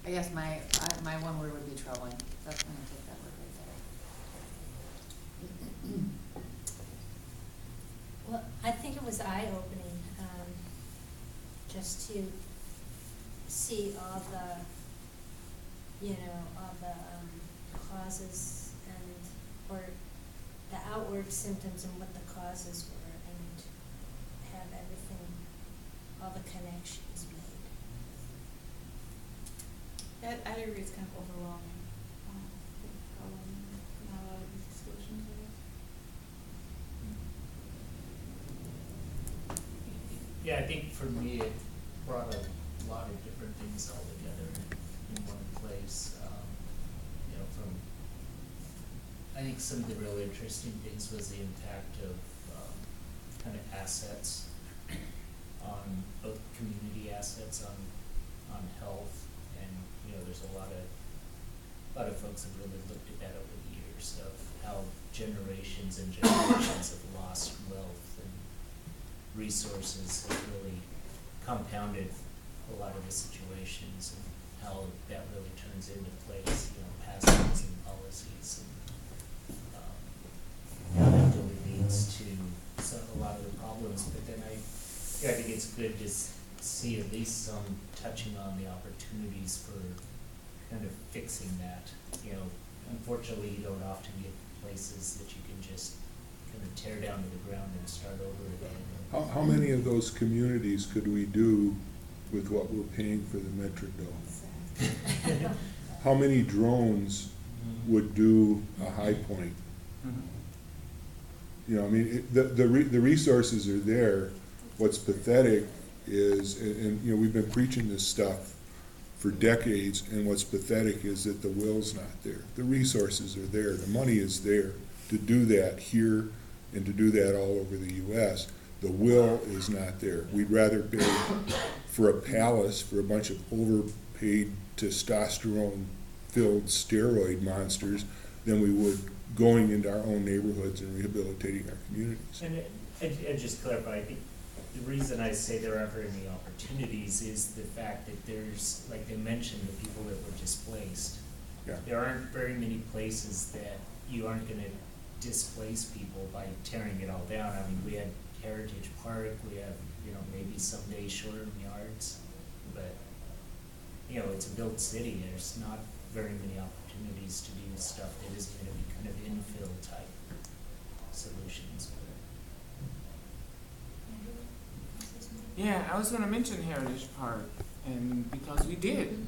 I guess my one word would be troubling. That's gonna take that word right there. Well, I think it was eye-opening, just to see all the, all the causes and, or the outward symptoms and what the causes were, and have everything, all the connections made. I agree, it's kind of overwhelming. Not a lot of easy solutions, I guess. Yeah, I think for me, it brought a lot of different things all together in one place. From, I think some of the really interesting things was the impact of kind of assets on both community assets on health, and there's a lot of folks have really looked at that over the years of how generations and generations of lost wealth and resources have really compounded a lot of the situations, and how that really turns into place, passings and policies, and how that really leads to a lot of the problems. But then I think it's good to see at least some touching on the opportunities for kind of fixing that. Unfortunately, you don't often get places that you can just kind of tear down to the ground and start over again. How many of those communities could we do with what we're paying for the Metrodome? How many drones would do a High Point? The resources are there. What's pathetic is, and we've been preaching this stuff for decades, and what's pathetic is that the will's not there. The resources are there. The money is there to do that here and to do that all over the U.S. The will is not there. We'd rather pay for a palace for a bunch of overpaid testosterone-filled steroid monsters than we would going into our own neighborhoods and rehabilitating our communities. And just clarify, I think the reason I say there aren't very many opportunities is the fact that there's, like they mentioned, the people that were displaced. Yeah. There aren't very many places that you aren't going to displace people by tearing it all down. I mean, we had Heritage Park, we have, maybe someday Shoreham Yards, but, it's a built city. There's not very many opportunities to do stuff that isn't going to be kind of infill type solutions. Yeah, I was going to mention Heritage Park, and because we did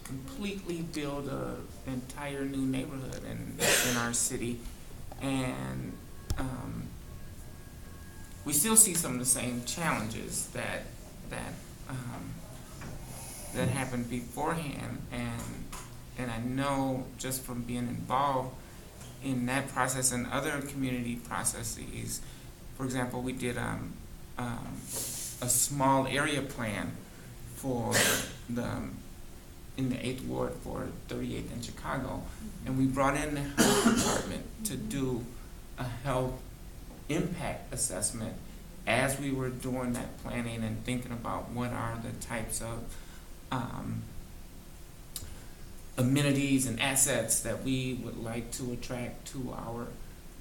completely build an entire new neighborhood in our city, and we still see some of the same challenges that happened beforehand, and I know just from being involved in that process and other community processes. For example, we did a small area plan for in the 8th Ward for 38th in Chicago, and we brought in the health department to do a health impact assessment as we were doing that planning and thinking about what are the types of amenities and assets that we would like to attract to our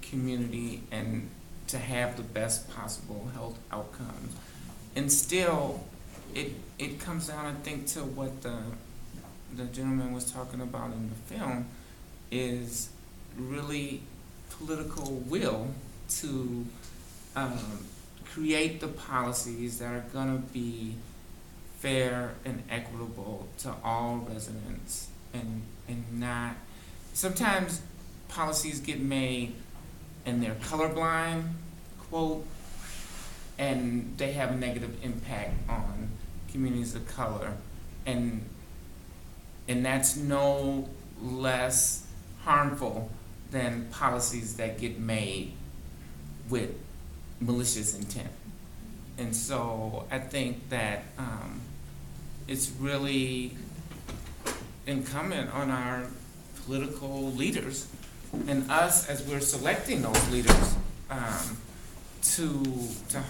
community and to have the best possible health outcomes. And still, it comes down, I think, to what the gentleman was talking about in the film, is really political will to create the policies that are going to be fair and equitable to all residents, and not, sometimes policies get made and they're colorblind, quote, and they have a negative impact on communities of color, and that's no less harmful than policies that get made with malicious intent. And so I think that it's really incumbent on our political leaders and us, as we're selecting those leaders, to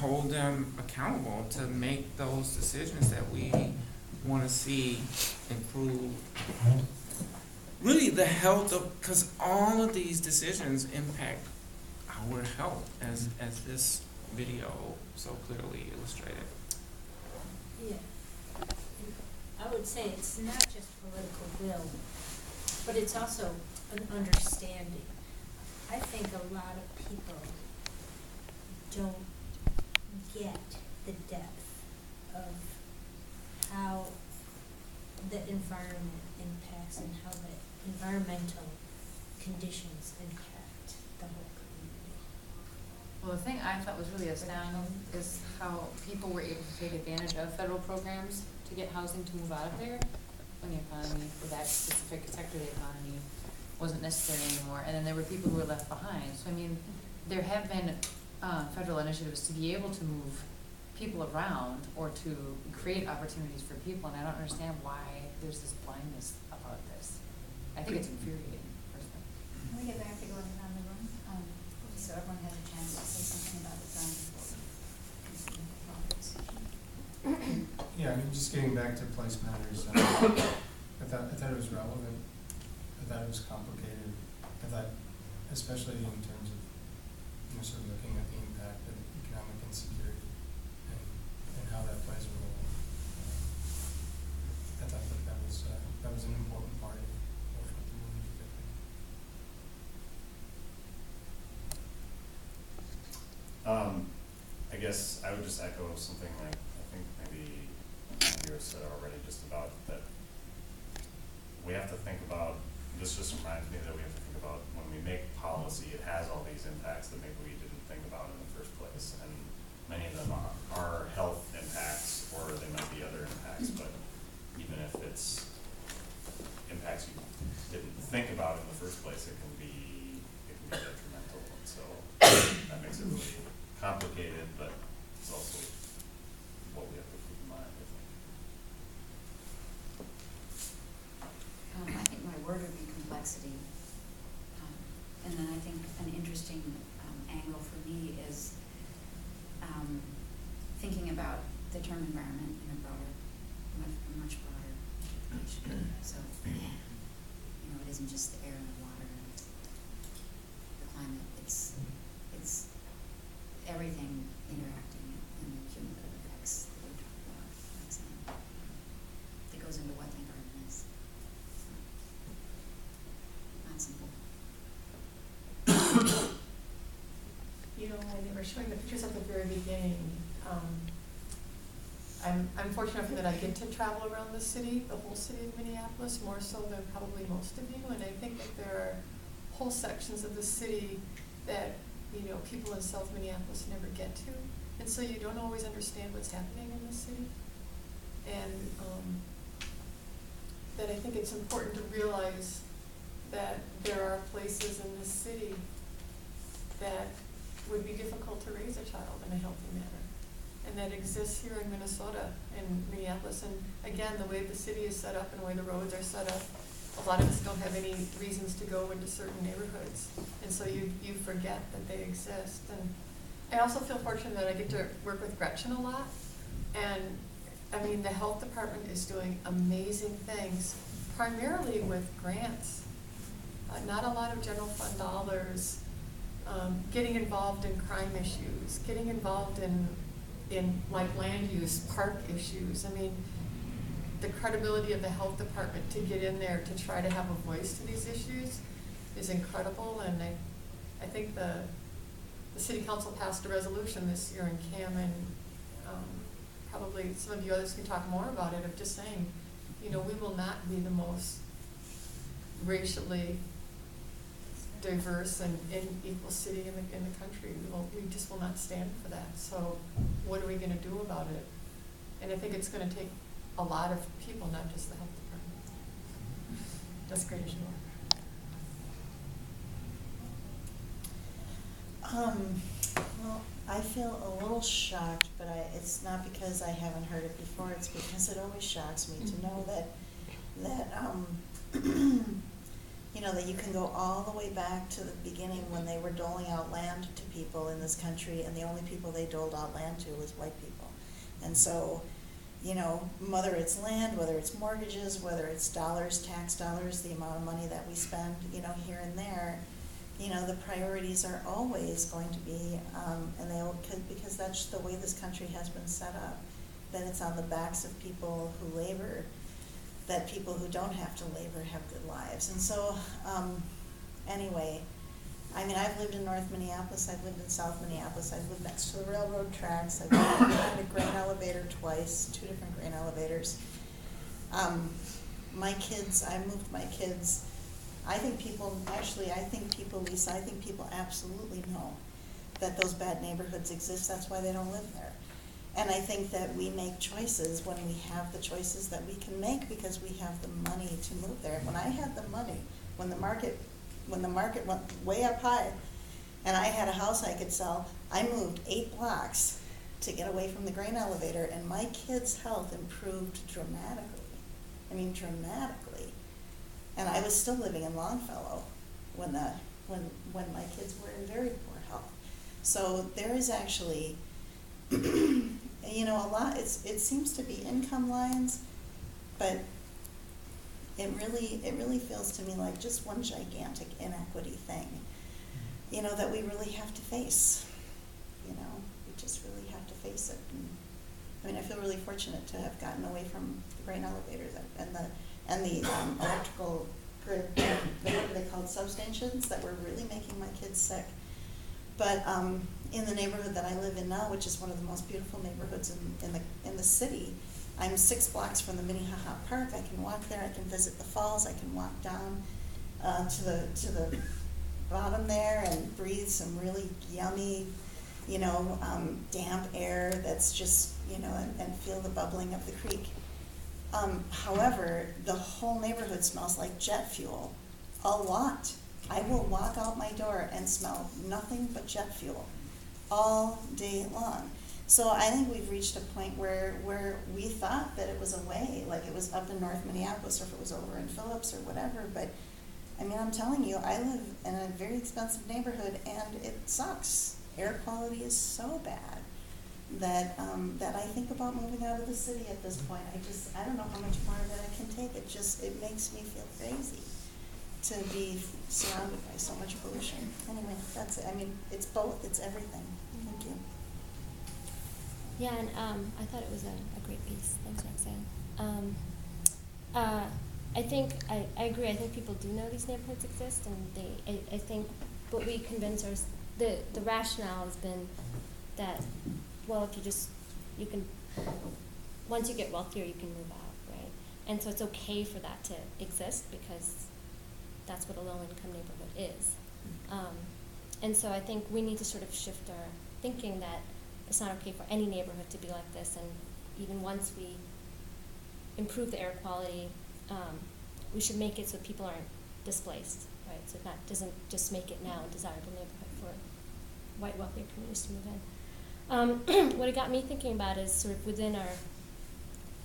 hold them accountable, to make those decisions that we want to see improve really the health of, because all of these decisions impact our health, as this video so clearly illustrated. Yeah. I would say it's not just political will, but it's also an understanding. I think a lot of people don't get the depth of how the environment impacts and how the environmental conditions impact the whole community. Well, the thing I thought was really astounding is how people were able to take advantage of federal programs to get housing to move out of there when the economy, or that specific sector of the economy, wasn't necessary anymore. And then there were people who were left behind. So I mean, there have been federal initiatives to be able to move people around or to create opportunities for people, and I don't understand why there's this blindness about this. I think it's infuriating, personally. Can we get back to going around the room, so everyone has a chance to say something about the plan before we continue the conversation? Yeah, I mean, just getting back to place matters, I thought it was relevant, I thought it was complicated, I thought, especially in terms of, sort of looking at the impact of economic insecurity and how that plays a role. I thought that was an important part of what the movie did. I guess I would just echo something like I think maybe you said already, just about that we have to think about, this just reminds me that we have to think about when we make policy, it has all these impacts that maybe we didn't think about in the first place, and many of them are health impacts, or they might be other impacts, but even if it's impacts you didn't think about in the first place, it can be detrimental, and so that makes it really complicated, but it's also what we have to keep in mind, I think. I think my word would be complexity. And then I think an interesting angle for me is thinking about the term environment in a broader, much broader definition. So, it isn't just the air and the water and the climate, it's everything interacting in the cumulative effects that we talk about, that goes into what the environment is. Not simple. When they were showing the pictures at the very beginning, I'm fortunate that I get to travel around the city, the whole city of Minneapolis, more so than probably most of you, and I think that there are whole sections of the city that, people in South Minneapolis never get to, and so you don't always understand what's happening in the city. And that I think it's important to realize that there are places in this city that would be difficult to raise a child in a healthy manner, and that exists here in Minnesota and Minneapolis. And again, the way the city is set up and the way the roads are set up, a lot of us don't have any reasons to go into certain neighborhoods, and so you forget that they exist. And I also feel fortunate that I get to work with Gretchen a lot, and I mean, the health department is doing amazing things, primarily with grants, not a lot of general fund dollars, getting involved in crime issues, getting involved in like land use, park issues. I mean, the credibility of the health department to get in there to try to have a voice to these issues is incredible. And I think the city council passed a resolution this year in CAM, and probably some of you others can talk more about it, of just saying, we will not be the most racially diverse and equal city in the country. We just will not stand for that. So what are we going to do about it? And I think it's going to take a lot of people, not just the health department. That's great as you are. Well, I feel a little shocked, but it's not because I haven't heard it before. It's because it always shocks me to know that that you can go all the way back to the beginning when they were doling out land to people in this country, and the only people they doled out land to was white people. And so, you know, whether it's land, whether it's mortgages, whether it's dollars, tax dollars, the amount of money that we spend, you know, here and there, you know, the priorities are always going to be, and they'll, because that's the way this country has been set up, that it's on the backs of people who labor, that people who don't have to labor have good lives. And so, anyway, I mean, I've lived in North Minneapolis, I've lived in South Minneapolis, I've lived next to the railroad tracks, I've lived behind a grain elevator twice, 2 different grain elevators. My kids, I moved my kids. I think people, Lisa, I think people absolutely know that those bad neighborhoods exist, that's why they don't live there. And I think that we make choices when we have the choices that we can make because we have the money to move there. When I had the money, when the market went way up high and I had a house I could sell, I moved 8 blocks to get away from the grain elevator, and my kids' health improved dramatically. I mean, dramatically. And I was still living in Longfellow when my kids were in very poor health. So there is actually, you know, a lot, it seems to be income lines, but it really feels to me like just one gigantic inequity thing, you know, that we really have to face. You know, we just really have to face it. And, I mean, I feel really fortunate to have gotten away from the grain elevators and the electrical grid, what are they called, substations that were really making my kids sick. But in the neighborhood that I live in now, which is one of the most beautiful neighborhoods in the city, I'm 6 blocks from the Minnehaha Park. I can walk there. I can visit the falls. I can walk down to the bottom there and breathe some really yummy, you know, damp air that's just, you know, and feel the bubbling of the creek. However, the whole neighborhood smells like jet fuel, a lot. I will walk out my door and smell nothing but jet fuel all day long. So I think we've reached a point where we thought that it was a way, like it was up in North Minneapolis or if it was over in Phillips or whatever. But I mean, I'm telling you, I live in a very expensive neighborhood and it sucks. Air quality is so bad that I think about moving out of the city at this point. I don't know how much more of it I can take. It makes me feel crazy to be surrounded by so much pollution. Anyway, that's it. I mean, it's both. It's everything. Thank you. Yeah, and I thought it was a great piece. Thanks, Roxanne. I think I agree. I think people do know these neighborhoods exist, and I think what we convince the rationale has been that, well, if you can once you get wealthier, you can move out, right? And so it's okay for that to exist because that's what a low-income neighborhood is. And so I think we need to sort of shift our thinking that it's not okay for any neighborhood to be like this, and even once we improve the air quality, we should make it so people aren't displaced, right? So that doesn't just make it now a desirable neighborhood for white wealthier communities to move in. What it got me thinking about is sort of within our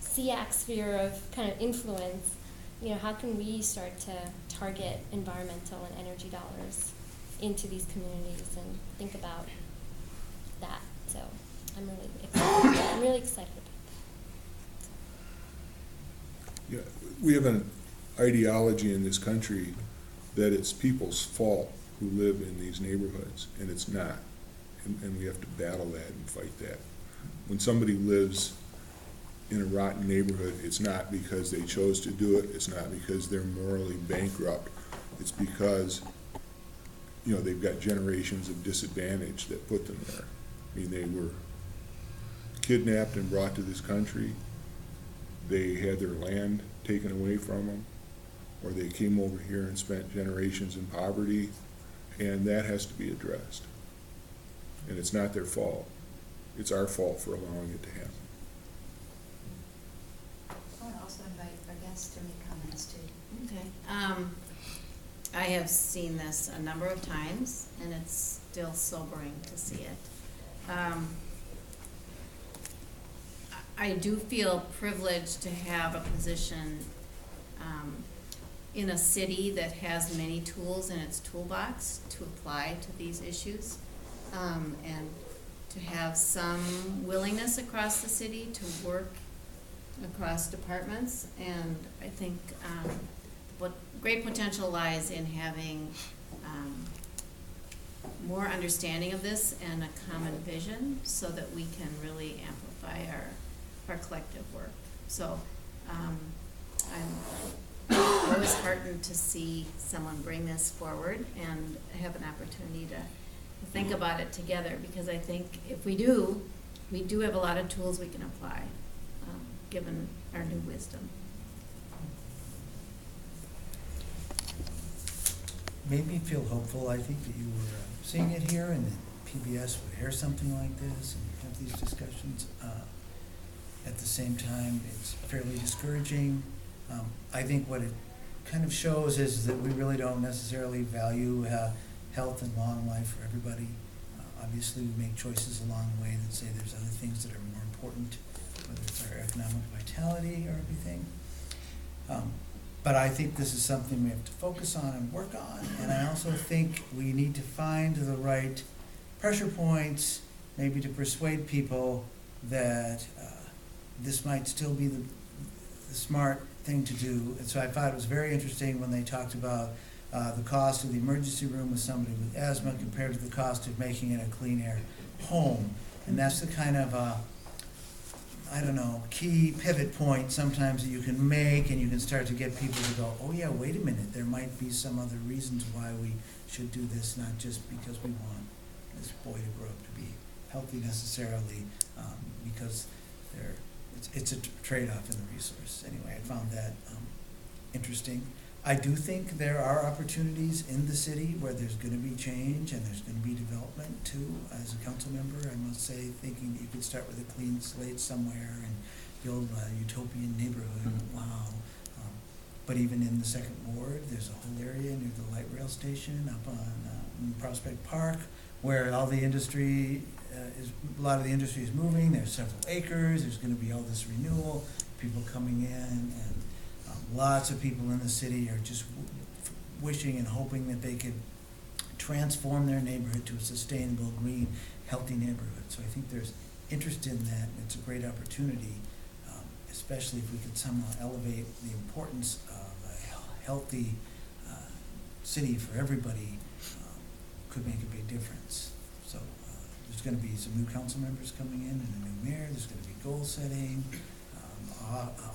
CEAC sphere of kind of influence, you know, how can we start to target environmental and energy dollars into these communities and think about that? So I'm really excited about that. Yeah, we have an ideology in this country that it's people's fault who live in these neighborhoods, and it's not. And we have to battle that and fight that. When somebody lives in a rotten neighborhood, it's not because they chose to do it, it's not because they're morally bankrupt, it's because, you know, they've got generations of disadvantage that put them there. I mean, they were kidnapped and brought to this country, they had their land taken away from them, or they came over here and spent generations in poverty, and that has to be addressed. And it's not their fault. It's our fault for allowing it to happen. I want to also invite our guests to make comments too. Okay. I have seen this a number of times, and it's still sobering to see it. I do feel privileged to have a position in a city that has many tools in its toolbox to apply to these issues, and to have some willingness across the city to work across departments, and I think, what great potential lies in having, more understanding of this and a common vision so that we can really amplify our collective work. So, I'm always heartened to see someone bring this forward and have an opportunity to think about it together, because I think if we do have a lot of tools we can apply, given our new wisdom. Made me feel hopeful, I think, that you were seeing it here and that PBS would hear something like this and have these discussions. At the same time, it's fairly discouraging. I think what it kind of shows is that we really don't necessarily value health and long life for everybody. Obviously, we make choices along the way that say there's other things that are more important, whether it's our economic vitality or everything. But I think this is something we have to focus on and work on, and I also think we need to find the right pressure points, maybe to persuade people that this might still be the smart thing to do. And so I thought it was very interesting when they talked about the cost of the emergency room with somebody with asthma compared to the cost of making it a clean air home. And that's the kind of, I don't know, key pivot point sometimes that you can make, and you can start to get people to go, oh yeah, wait a minute, there might be some other reasons why we should do this, not just because we want this boy to grow up to be healthy necessarily, because it's a trade-off in the resource. Anyway, I found that interesting. I do think there are opportunities in the city where there's going to be change and there's going to be development too. As a council member, I must say, thinking that you could start with a clean slate somewhere and build a utopian neighborhood. Wow. But even in the second ward, there's a whole area near the light rail station up on Prospect Park where all the industry a lot of the industry is moving. There's several acres. There's going to be all this renewal, people coming in, and lots of people in the city are just wishing and hoping that they could transform their neighborhood to a sustainable, green, healthy neighborhood. So I think there's interest in that, and it's a great opportunity, especially if we could somehow elevate the importance of a healthy city for everybody. Could make a big difference. So there's going to be some new council members coming in and a new mayor. There's going to be goal setting.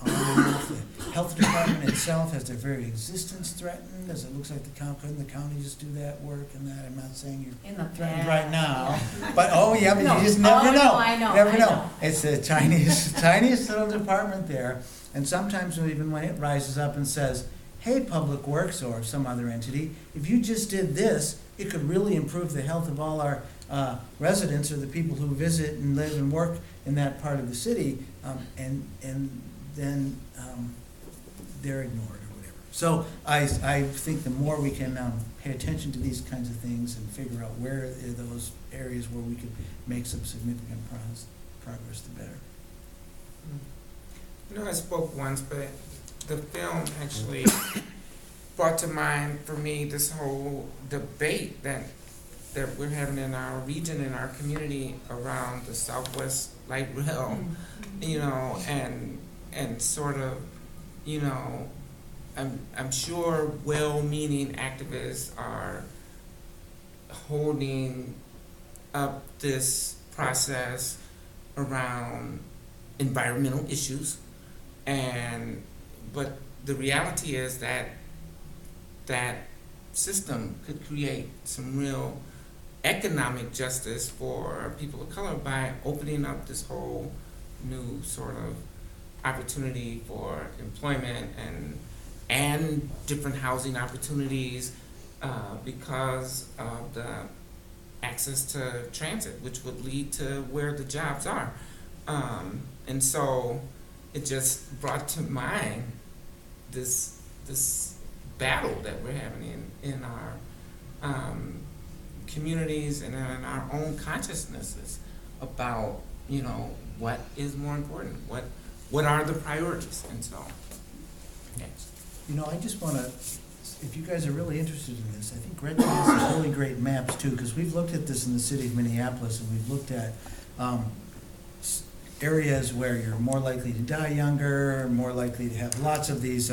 The health department itself has their very existence threatened, as it looks like couldn't the county just do that work and that? I'm not saying you're In the threatened past, right now, yeah. but you No. just never Oh, know. no, I know, Never I know. know. It's the tiniest little department there, and sometimes even when it rises up and says, hey, Public Works or some other entity, if you just did this, it could really improve the health of all our residents or the people who visit and live and work in that part of the city, and then they're ignored or whatever. So I think the more we can pay attention to these kinds of things and figure out where are those areas where we could make some significant progress, the better. You know, I spoke once, but the film actually brought to mind for me this whole debate that we're having in our region, in our community around the Southwest Light Rail, you know, and sort of, you know, I'm sure well-meaning activists are holding up this process around environmental issues, but the reality is that system could create some real economic justice for people of color by opening up this whole new sort of opportunity for employment and different housing opportunities because of the access to transit, which would lead to where the jobs are. And so it just brought to mind this battle that we're having in our communities and in our own consciousnesses about, you know, what is more important, what are the priorities, and so, yes. You know, I just want to, if you guys are really interested in this, I think Gretchen has some really great maps too, because we've looked at this in the city of Minneapolis, and we've looked at areas where you're more likely to die younger, more likely to have lots of these